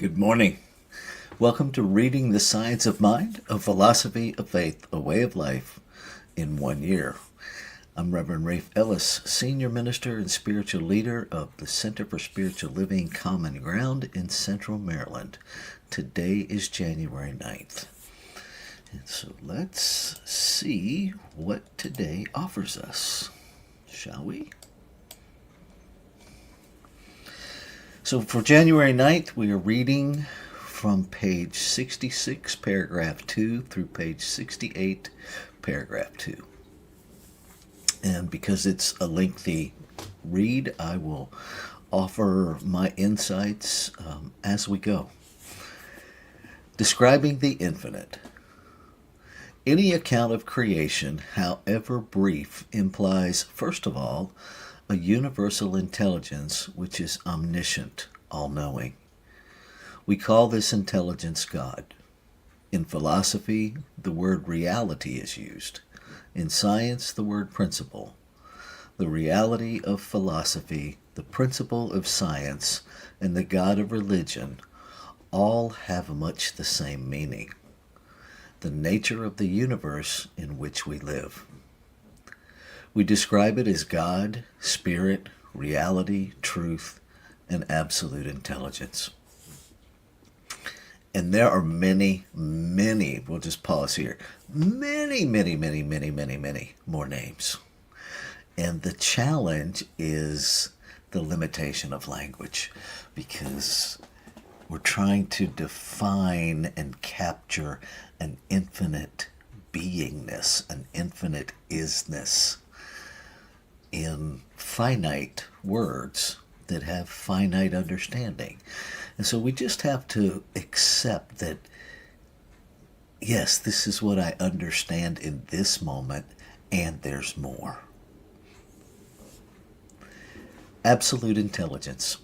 Good morning. Welcome to Reading the Science of Mind, a Philosophy of Faith, a Way of Life in 1 year. I'm Reverend Rafe Ellis, Senior Minister and Spiritual Leader of the Center for Spiritual Living Common Ground in Central Maryland. Today is January 9th. And so let's see what today offers us, shall we? So for January 9th, we are reading from page 66, paragraph 2, through page 68, paragraph 2. And because it's a lengthy read, I will offer my insights as we go. Describing the infinite. Any account of creation, however brief, implies, first of all, a universal intelligence which is omniscient, all-knowing. We call this intelligence God. In philosophy, the word reality is used. In science, the word principle. The reality of philosophy, the principle of science, and the God of religion all have much the same meaning. The nature of the universe in which we live. We describe it as God, Spirit, reality, truth, and absolute intelligence. And there are many, we'll just pause here, many more names. And the challenge is the limitation of language, because we're trying to define and capture an infinite beingness, an infinite isness, in finite words that have finite understanding. And so we just have to accept that, yes, this is what I understand in this moment, and there's more. Absolute intelligence.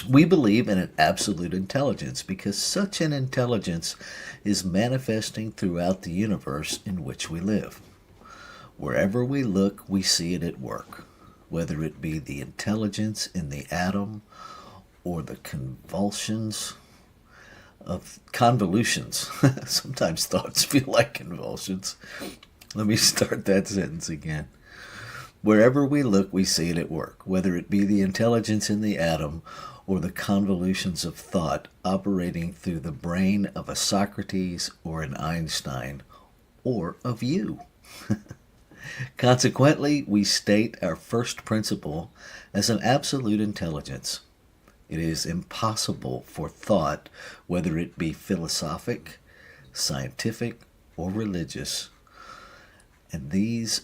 We believe in an absolute intelligence because such an intelligence is manifesting throughout the universe in which we live. Wherever we look, we see it at work, whether it be the intelligence in the atom or the convolutions. Sometimes thoughts feel like convulsions. Let me start that sentence again. Wherever we look, we see it at work, whether it be the intelligence in the atom or the convolutions of thought operating through the brain of a Socrates or an Einstein, or of you. Consequently, we state our first principle as an absolute intelligence. It is impossible for thought, whether it be philosophic, scientific, or religious, and these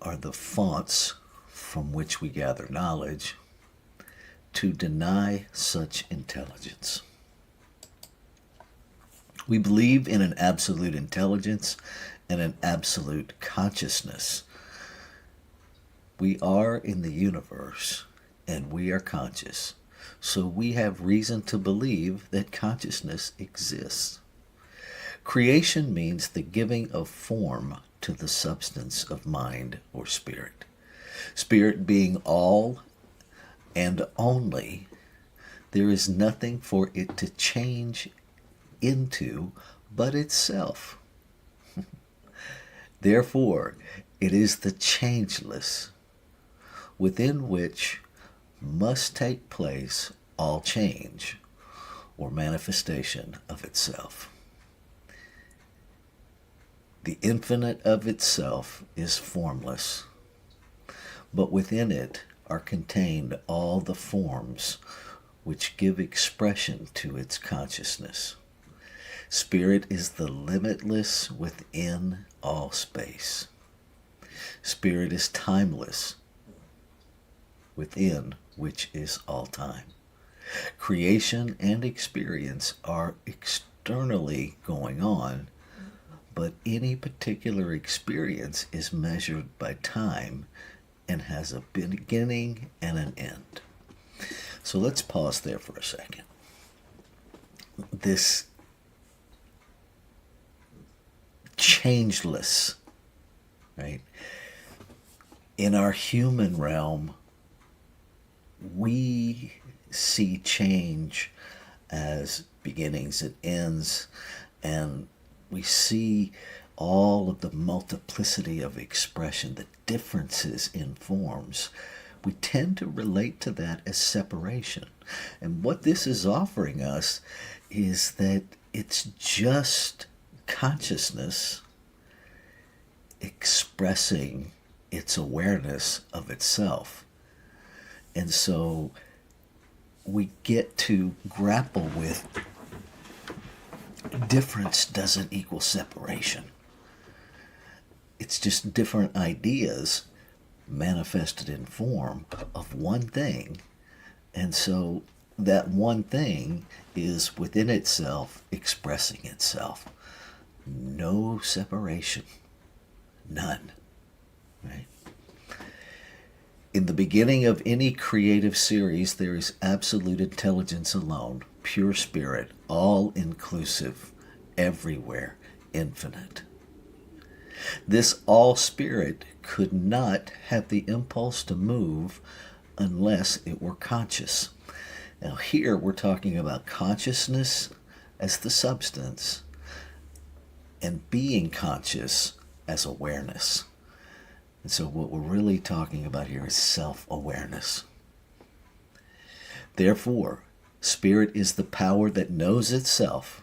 are the fonts from which we gather knowledge, to deny such intelligence. We believe in an absolute intelligence and an absolute consciousness. We are in the universe, and we are conscious, so we have reason to believe that consciousness exists. Creation means the giving of form to the substance of mind or spirit. Spirit being all and only, there is nothing for it to change into but itself. Therefore, it is the changeless, within which must take place all change or manifestation of itself. The infinite of itself is formless, but within it are contained all the forms which give expression to its consciousness. Spirit is the limitless within all space. Spirit is timeless, within which is all time. Creation and experience are externally going on, but any particular experience is measured by time and has a beginning and an end. So let's pause there for a second. This changeless, right? In our human realm, we see change as beginnings and ends, and we see all of the multiplicity of expression, the differences in forms, we tend to relate to that as separation. And what this is offering us is that it's just consciousness expressing its awareness of itself. And so we get to grapple with difference doesn't equal separation. It's just different ideas manifested in form of one thing. And so that one thing is within itself expressing itself. No separation. None. Right? In the beginning of any creative series, there is absolute intelligence alone, pure spirit, all-inclusive, everywhere, infinite. This all-spirit could not have the impulse to move unless it were conscious. Now here we're talking about consciousness as the substance and being conscious as awareness. And so what we're really talking about here is self-awareness. Therefore, spirit is the power that knows itself.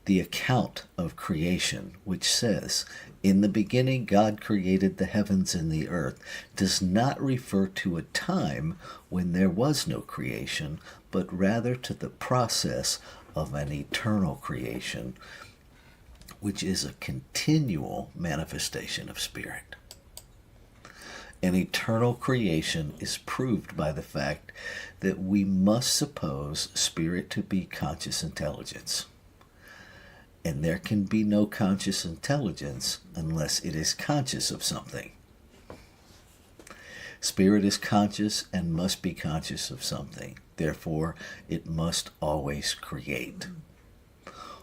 The account of creation, which says, "In the beginning God created the heavens and the earth," does not refer to a time when there was no creation, but rather to the process of an eternal creation, which is a continual manifestation of spirit. An eternal creation is proved by the fact that we must suppose spirit to be conscious intelligence. And there can be no conscious intelligence unless it is conscious of something. Spirit is conscious and must be conscious of something. Therefore, it must always create.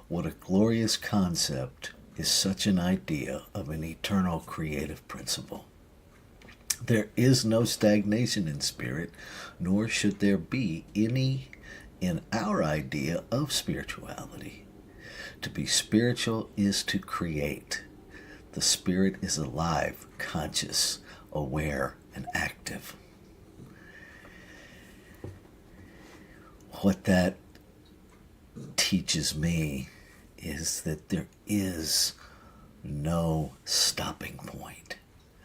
What a glorious concept is such an idea of an eternal creative principle. There is no stagnation in spirit, nor should there be any in our idea of spirituality. To be spiritual is to create. The spirit is alive, conscious, aware, and active. What that teaches me is that there is no stopping point.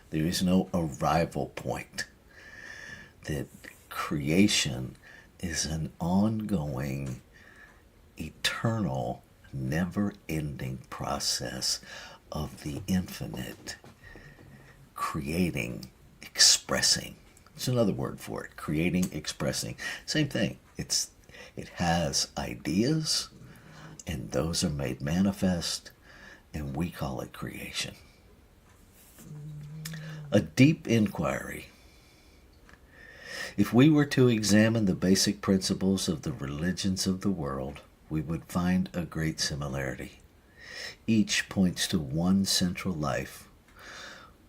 There is no arrival point. That creation is an ongoing, eternal, never-ending process of the infinite creating, expressing. It's another word for it. Creating, expressing. Same thing. It has ideas, and those are made manifest, and we call it creation. A deep inquiry. If we were to examine the basic principles of the religions of the world, we would find a great similarity. Each points to one central life,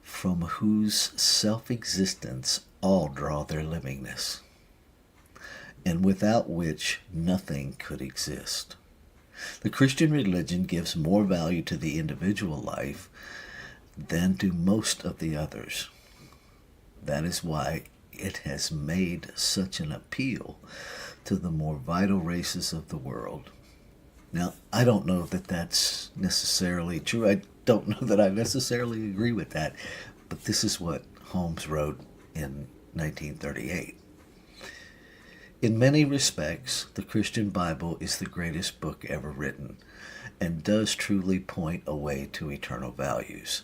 from whose self-existence all draw their livingness, and without which nothing could exist. The Christian religion gives more value to the individual life than do most of the others. That is why it has made such an appeal to the more vital races of the world. Now, I don't know that that's necessarily true. I don't know that I necessarily agree with that, but this is what Holmes wrote in 1938. In many respects, the Christian Bible is the greatest book ever written and does truly point a way to eternal values.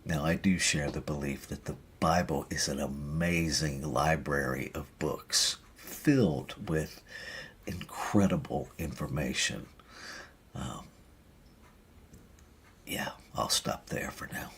Now, I do share the belief that the Bible is an amazing library of books filled with incredible information. I'll stop there for now.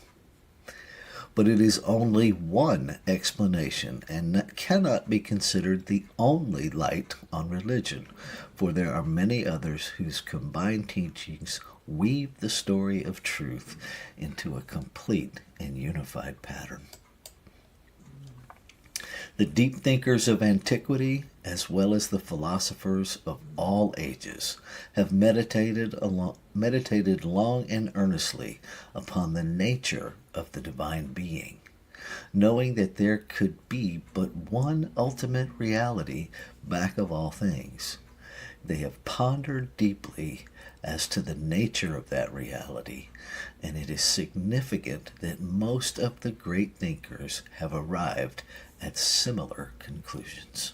But it is only one explanation and cannot be considered the only light on religion, for there are many others whose combined teachings weave the story of truth into a complete and unified pattern. The deep thinkers of antiquity, as well as the philosophers of all ages, have meditated long and earnestly upon the nature of the divine being, knowing that there could be but one ultimate reality back of all things. They have pondered deeply as to the nature of that reality, and it is significant that most of the great thinkers have arrived at similar conclusions.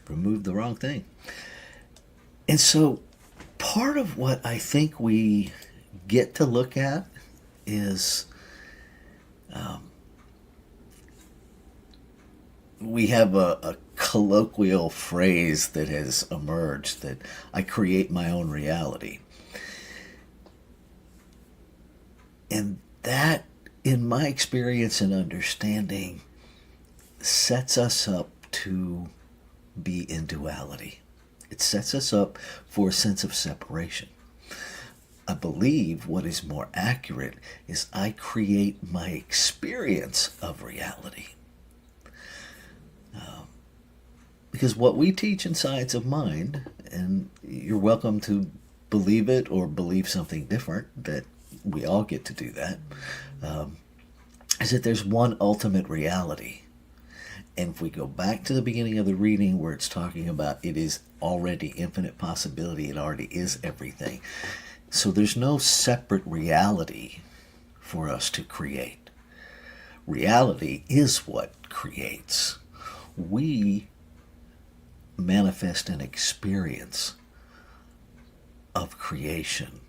Remove the wrong thing. And so, part of what I think we get to look at is we have a colloquial phrase that has emerged that I create my own reality. And that, in my experience and understanding, sets us up to be in duality. It sets us up for a sense of separation. I believe what is more accurate is I create my experience of reality. Because what we teach in Science of Mind, and you're welcome to believe it or believe something different, that we all get to do that, is that there's one ultimate reality. And if we go back to the beginning of the reading where it's talking about it is already infinite possibility, it already is everything. So there's no separate reality for us to create. Reality is what creates. We manifest an experience of creation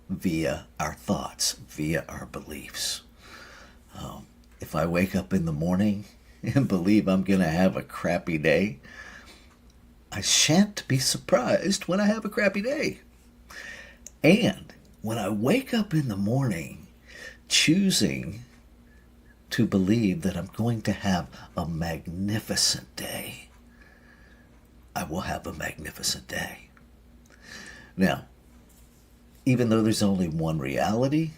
via our thoughts, via our beliefs. If I wake up in the morning and believe I'm going to have a crappy day, I shan't be surprised when I have a crappy day. And when I wake up in the morning choosing to believe that I'm going to have a magnificent day, I will have a magnificent day. Now, even though there's only one reality,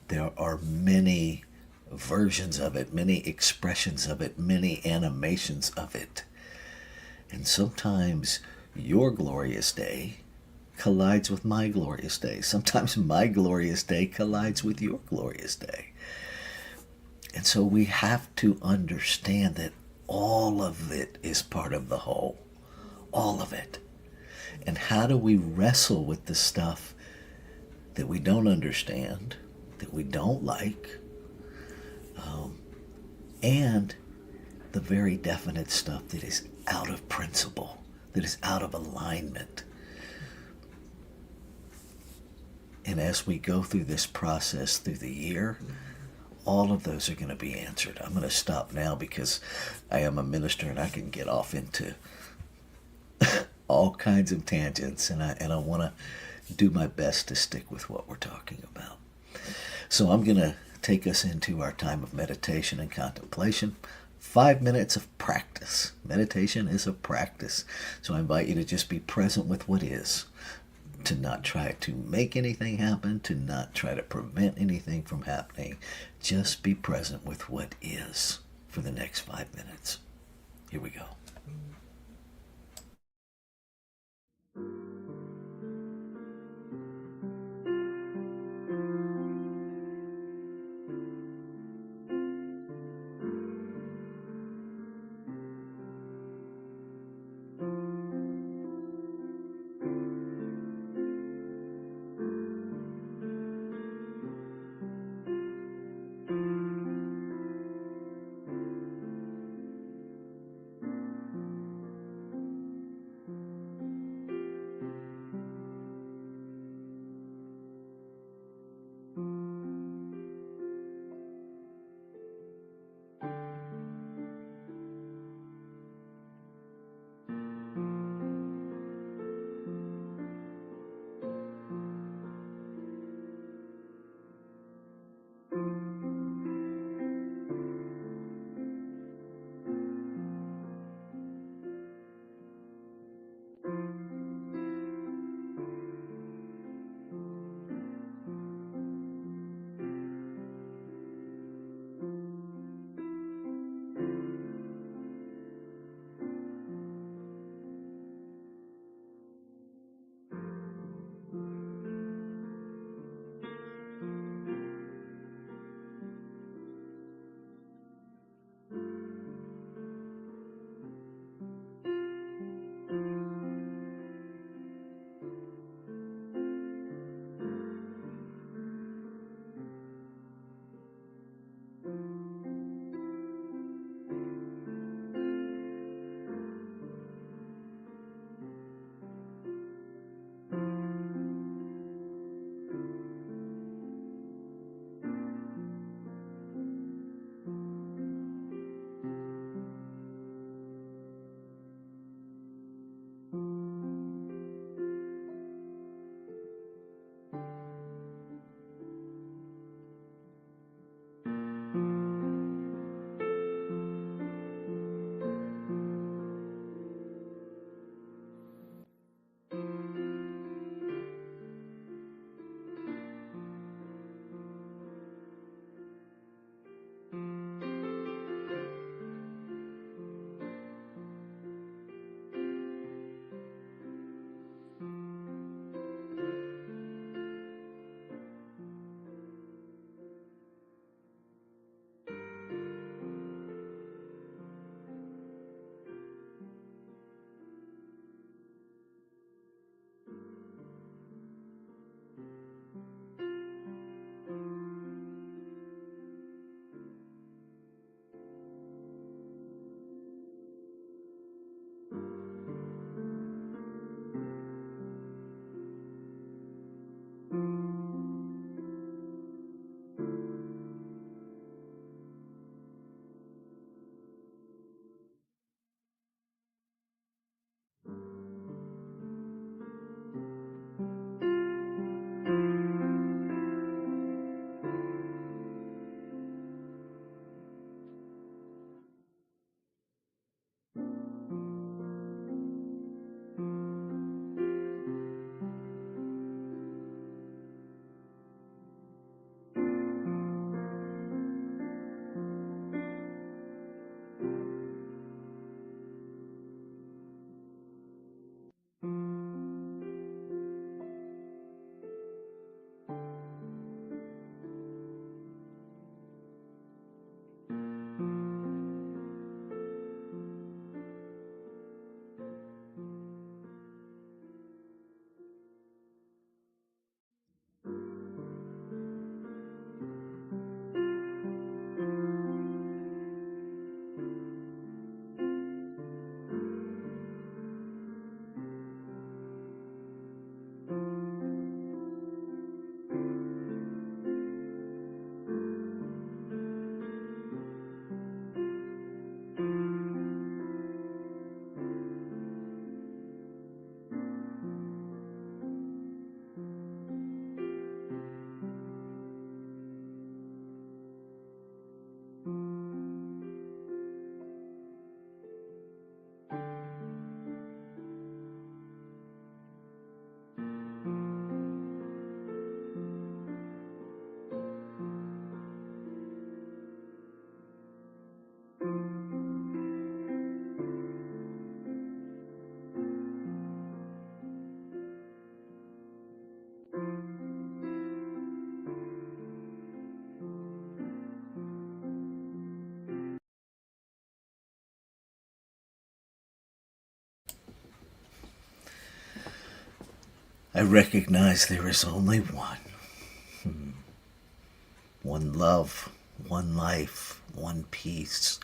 there are many versions of it, many expressions of it, many animations of it. And sometimes your glorious day collides with my glorious day. Sometimes my glorious day collides with your glorious day. And so we have to understand that all of it is part of the whole. All of it. And how do we wrestle with the stuff that we don't understand, that we don't like, and the very definite stuff that is out of principle, that is out of alignment. And as we go through this process through the year, all of those are going to be answered. I'm going to stop now because I am a minister and I can get off into all kinds of tangents, and I want to do my best to stick with what we're talking about. So I'm going to take us into our time of meditation and contemplation. 5 minutes of practice. Meditation is a practice. So I invite you to just be present with what is, to not try to make anything happen, to not try to prevent anything from happening. Just be present with what is for the next 5 minutes. Here we go. I recognize there is only one. One love, one life, one peace,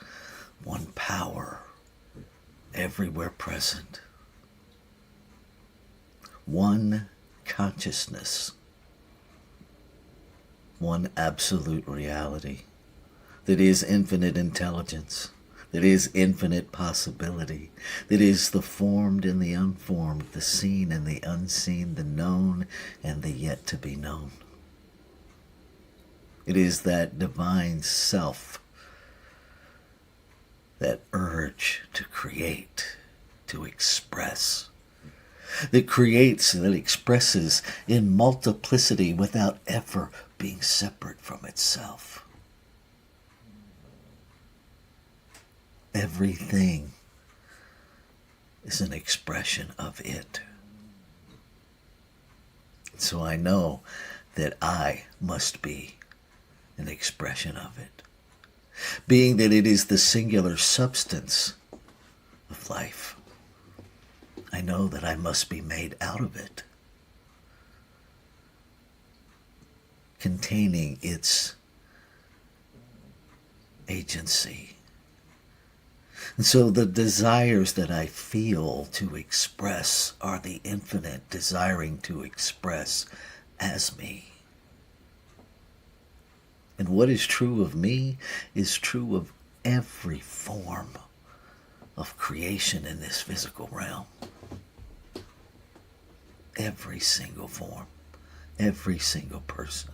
one power, everywhere present. One consciousness, one absolute reality that is infinite intelligence, that is infinite possibility, that is the formed and the unformed, the seen and the unseen, the known and the yet to be known. It is that divine self, that urge to create, to express, that creates, that expresses in multiplicity without ever being separate from itself. Everything is an expression of it. So I know that I must be an expression of it. Being that it is the singular substance of life, I know that I must be made out of it, containing its agency. And so the desires that I feel to express are the infinite desiring to express as me. And what is true of me is true of every form of creation in this physical realm. Every single form, every single person.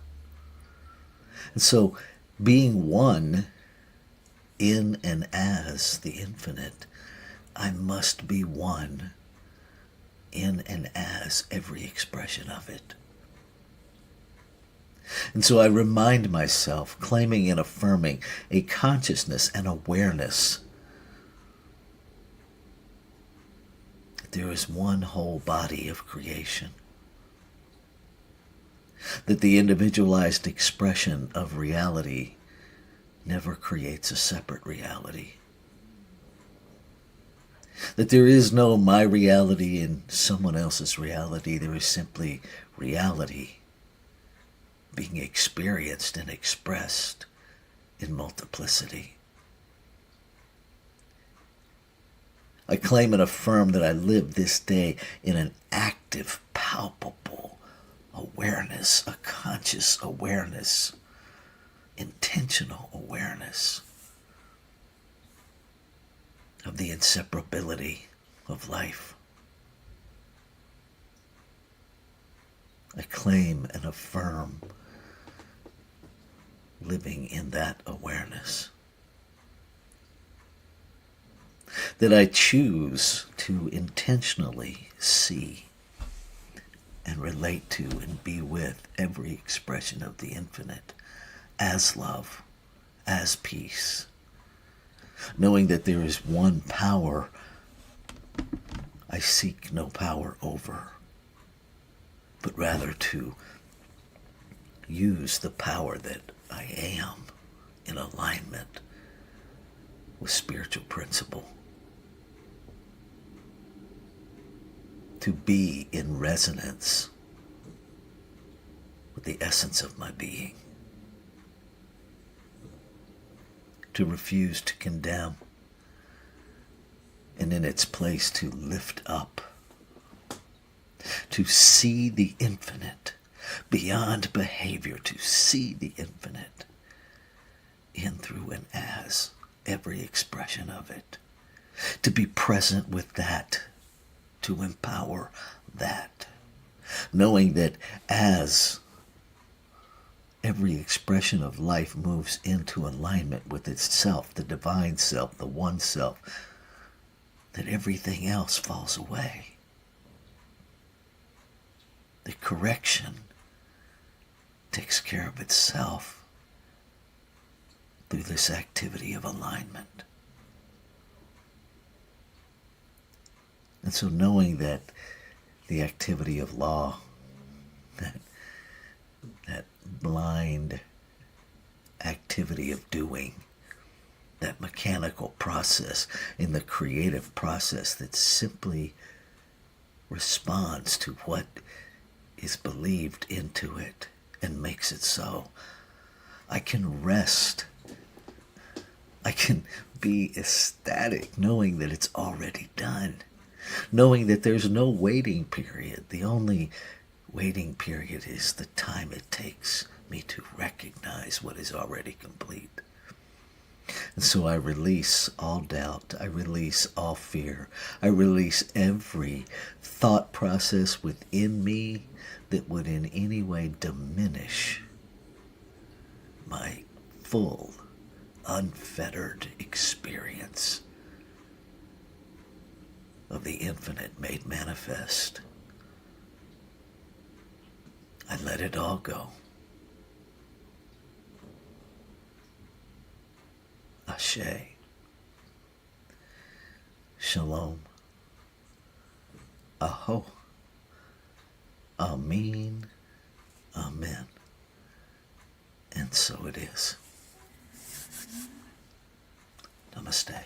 And so being one in and as the infinite, I must be one in and as every expression of it. And so I remind myself, claiming and affirming a consciousness and awareness that there is one whole body of creation, that the individualized expression of reality never creates a separate reality, that there is no my reality and someone else's reality. There is simply reality being experienced and expressed in multiplicity. I claim and affirm that I live this day in an active, palpable awareness, a conscious awareness, intentional awareness of the inseparability of life. I claim and affirm living in that awareness. That I choose to intentionally see and relate to and be with every expression of the infinite as love, as peace, knowing that there is one power I seek no power over, but rather to use the power that I am in alignment with spiritual principle, to be in resonance with the essence of my being, to refuse to condemn, and in its place to lift up, to see the infinite beyond behavior, to see the infinite in, through, and as every expression of it, to be present with that, to empower that, knowing that as every expression of life moves into alignment with itself, the divine self, the one self, that everything else falls away. The correction takes care of itself through this activity of alignment. And so knowing that the activity of law, that blind activity of doing, that mechanical process in the creative process that simply responds to what is believed into it and makes it so. I can rest. I can be ecstatic knowing that it's already done. Knowing that there's no waiting period. The only waiting period is the time it takes me to recognize what is already complete. And so I release all doubt. I release all fear. I release every thought process within me that would in any way diminish my full, unfettered experience of the infinite made manifest. I let it all go. Ashe. Shalom. Aho. Amen. Amen. And so it is. Namaste.